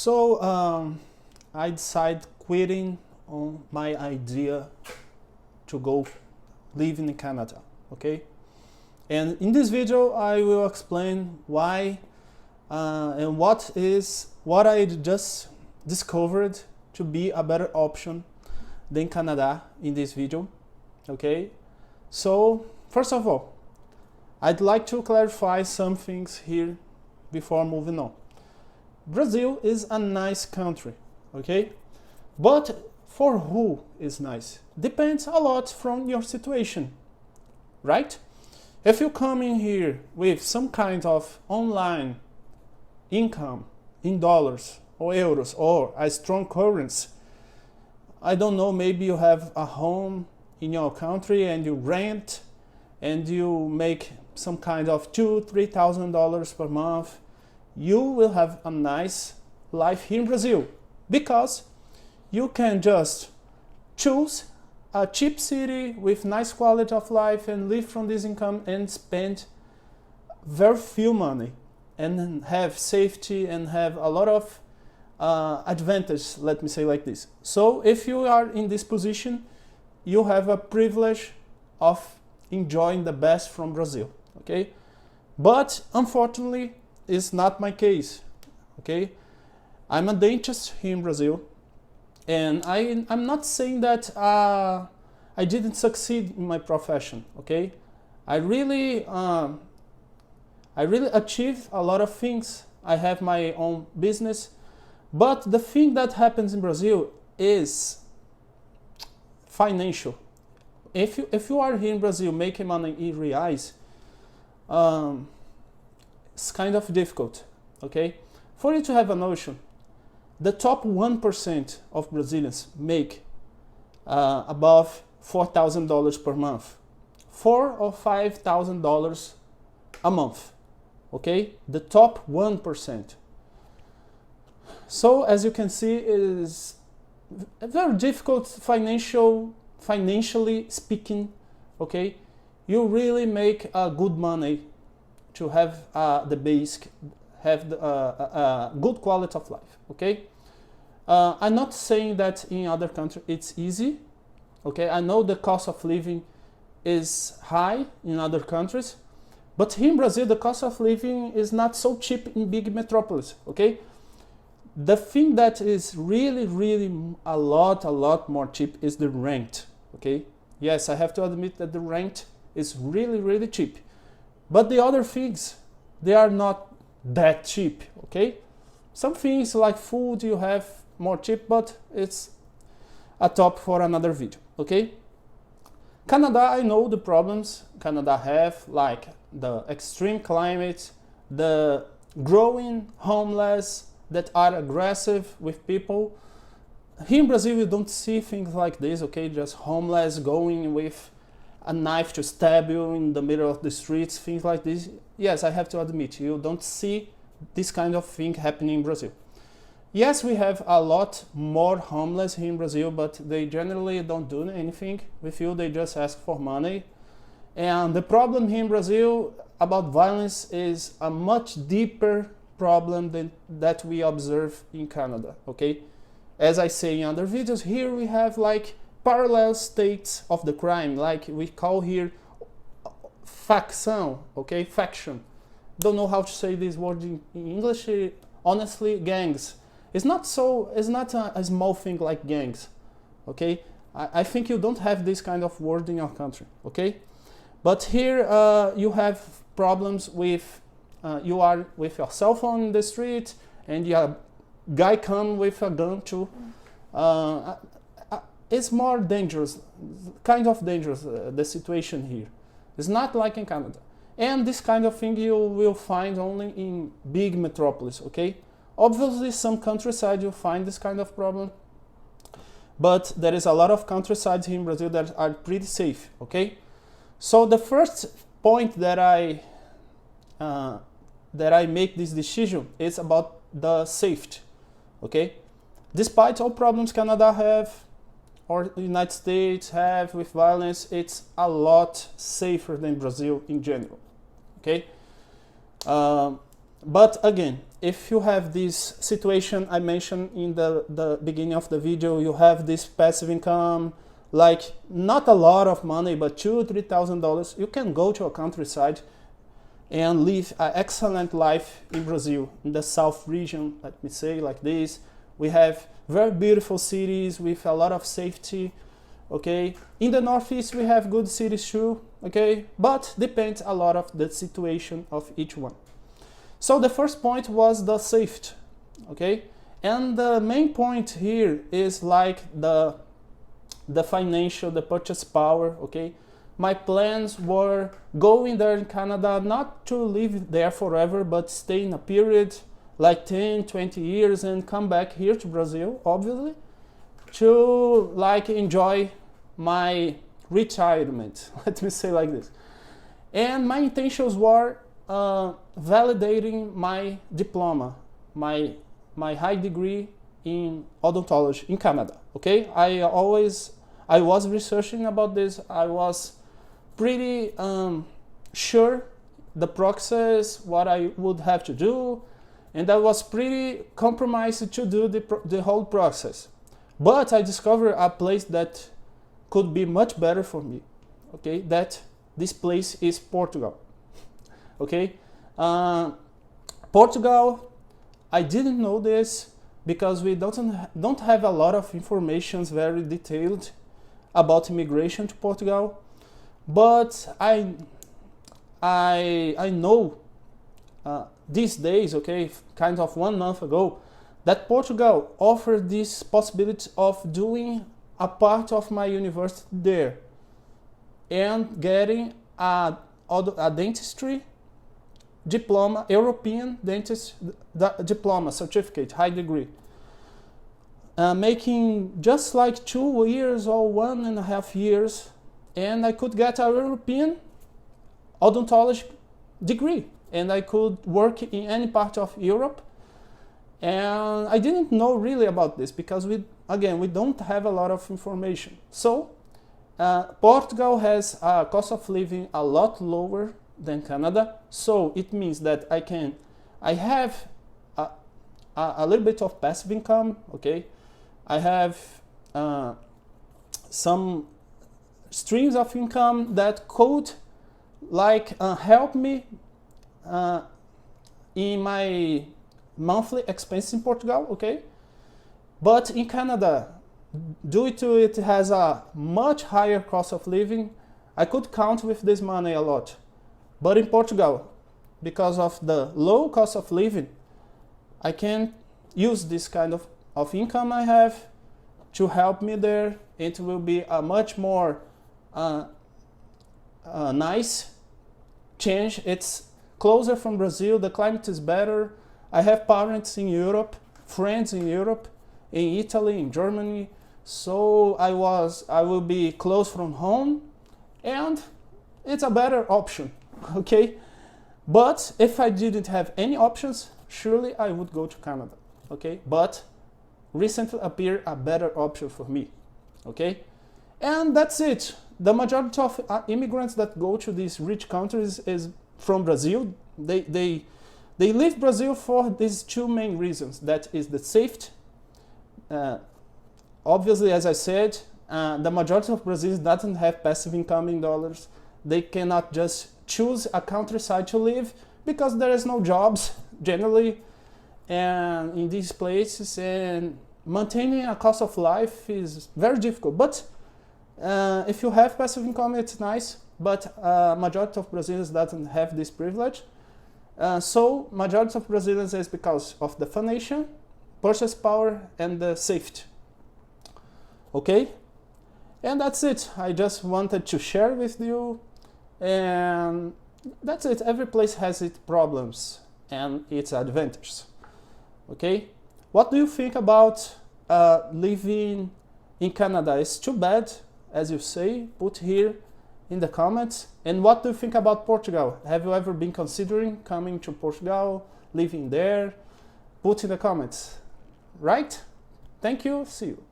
So I decided quitting on my idea to go living in Canada, okay? And in this video, I will explain why and what I just discovered to be a better option than Canada in this video, okay? So first of all, I'd like to clarify some things here before moving on. Brazil is a nice country, okay? But for who is nice? Depends a lot from your situation, right? If you come in here with some kind of online income in dollars or euros or a strong currency, I don't know, maybe you have a home in your country and you rent and you make some kind of $2,000-3,000 per month, you will have a nice life here in Brazil because you can just choose a cheap city with nice quality of life and live from this income and spend very few money and have safety and have a lot of advantage, let me say like this. So if you are in this position, you have a privilege of enjoying the best from Brazil, okay? But unfortunately, it's not my case, okay? I'm a dentist here in Brazil, and I'm not saying that I didn't succeed in my profession, okay? I really achieved a lot of things. I have my own business, but the thing that happens in Brazil is financial. If you are here in Brazil making money in reais, it's kind of difficult, okay? For you to have a notion, the top 1% of Brazilians make above $4,000 per month, $4,000 or $5,000 a month, okay? The top 1%. So as you can see, it is very difficult financially speaking, okay? You really make good money to have the basic, have the good quality of life, okay? I'm not saying that in other countries it's easy, okay? I know the cost of living is high in other countries, but here in Brazil the cost of living is not so cheap in big metropolis, okay? The thing that is really a lot more cheap is the rent, okay? Yes, I have to admit that the rent is really cheap, but the other things, they are not that cheap, okay? Some things like food you have more cheap, but it's a top for another video, okay? Canada, I know the problems Canada have, like the extreme climate, the growing homeless that are aggressive with people. Here in Brazil, you don't see things like this, okay? Just homeless going with a knife to stab you in the middle of the streets, things like this. Yes, I have to admit, you don't see this kind of thing happening in Brazil. Yes, we have a lot more homeless here in Brazil, but they generally don't do anything with you, they just ask for money. And the problem here in Brazil about violence is a much deeper problem than that we observe in Canada, okay? As I say in other videos, here we have like parallel states of the crime, like we call here facção, okay? Faction. Don't know how to say this word in English. Honestly, gangs. It's not a small thing like gangs, okay? I think you don't have this kind of word in your country, okay? But here you have problems with, you are with your cell phone in the street and your guy come with a gun too. It's more dangerous, kind of dangerous, the situation here. It's not like in Canada. And this kind of thing you will find only in big metropolis, okay? Obviously, some countryside you'll find this kind of problem, but there is a lot of countrysides here in Brazil that are pretty safe, okay? So the first point that I make this decision is about the safety, okay? Despite all problems Canada have or the United States have with violence, it's a lot safer than Brazil in general, okay? But again, if you have this situation I mentioned in the beginning of the video, you have this passive income, like not a lot of money, but $2,000-3,000, you can go to a countryside and live an excellent life in Brazil, in the south region, let me say like this. We have very beautiful cities with a lot of safety, okay? In the northeast we have good cities too, okay? But depends a lot of the situation of each one. So the first point was the safety, okay? And the main point here is like the financial, the purchase power, okay? My plans were going there in Canada, not to live there forever, but stay in a period like 10, 20 years and come back here to Brazil, obviously, to like enjoy my retirement, let me say like this. And my intentions were validating my diploma, my high degree in odontology in Canada, okay? I was researching about this. I was pretty sure the process, what I would have to do, and I was pretty compromised to do the whole process. But I discovered a place that could be much better for me, okay? That this place is Portugal, okay? Portugal, I didn't know this because we don't have a lot of information very detailed about immigration to Portugal, but I know these days, okay, kind of 1 month ago, that Portugal offered this possibility of doing a part of my university there and getting a dentistry diploma, European dentist diploma certificate, high degree, making just like 2 years or 1.5 years, and I could get a European odontology degree, and I could work in any part of Europe. And I didn't know really about this because we don't have a lot of information. So Portugal has a cost of living a lot lower than Canada, so it means that I have a little bit of passive income, okay? I have some streams of income that could like help me in my monthly expense in Portugal, okay? But in Canada, due to it has a much higher cost of living, I could count with this money a lot. But in Portugal, because of the low cost of living, I can use this kind of income I have to help me there. It will be a much more nice change. It's closer from Brazil, the climate is better. I have parents in Europe, friends in Europe, in Italy, in Germany. So I will be close from home, and it's a better option, okay? But if I didn't have any options, surely I would go to Canada, okay? But recently appeared a better option for me, okay? And that's it. The majority of immigrants that go to these rich countries is from Brazil. They leave Brazil for these two main reasons. That is the safety. Obviously, as I said, the majority of Brazilians doesn't have passive income in dollars. They cannot just choose a countryside to live because there is no jobs generally and in these places, and maintaining a cost of life is very difficult. But if you have passive income, it's nice, but majority of Brazilians doesn't have this privilege. So majority of Brazilians is because of the financial, purchase power, and the safety. Okay, and that's it. I just wanted to share with you, and that's it. Every place has its problems and its advantages. Okay, what do you think about living in Canada? It's too bad, as you say. Put here in the comments. And what do you think about Portugal? Have you ever been considering coming to Portugal, living there? Put in the comments. Right? Thank you. See you.